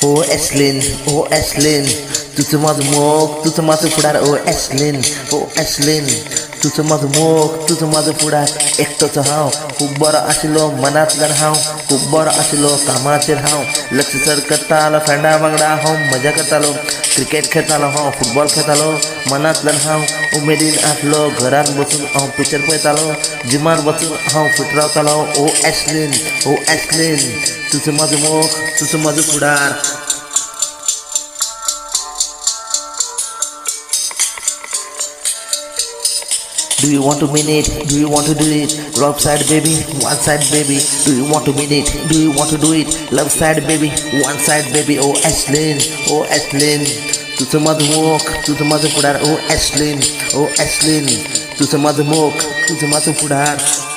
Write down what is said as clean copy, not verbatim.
Oh Ashlyn, oh Ashlyn, तुझं माझं मोग, तुझं माझं पुढार. ओ Ashlyn, ओ Ashlyn, तुझं माझं मोग, तुझं माझं पुढार. एकटोच हाव खूप बरं आशिलो, मनातलं हाव खूप बरं आशिलो, कामाचेर हाव लक्ष चढ करतालो, फेंडा बांगडा हाव मजा करतालो, क्रिकेट खेळतालो हाव, फुटबॉल खेळतालो, मनातलं हाव उमेदीन आसलो. घरात बसून हांव पिक्चर पळयतालो, जिमार बसून हांव फिट रावतालो. ओ Ashlyn, ओ Ashlyn, तुझं माझं मोग, तुझं माझं पुढार. Do you want to mean it? Do you want to do it? Love side baby, one side baby. Do you want to mean it? Do you want to do it? Love side baby, one side baby. Oh Ashlyn, oh Ashlyn, तुझं माझं मोग, तुझं माझं पुढार. Oh Ashlyn, oh Ashlyn, तुझं माझं मोग, तुझं माझं पुढार.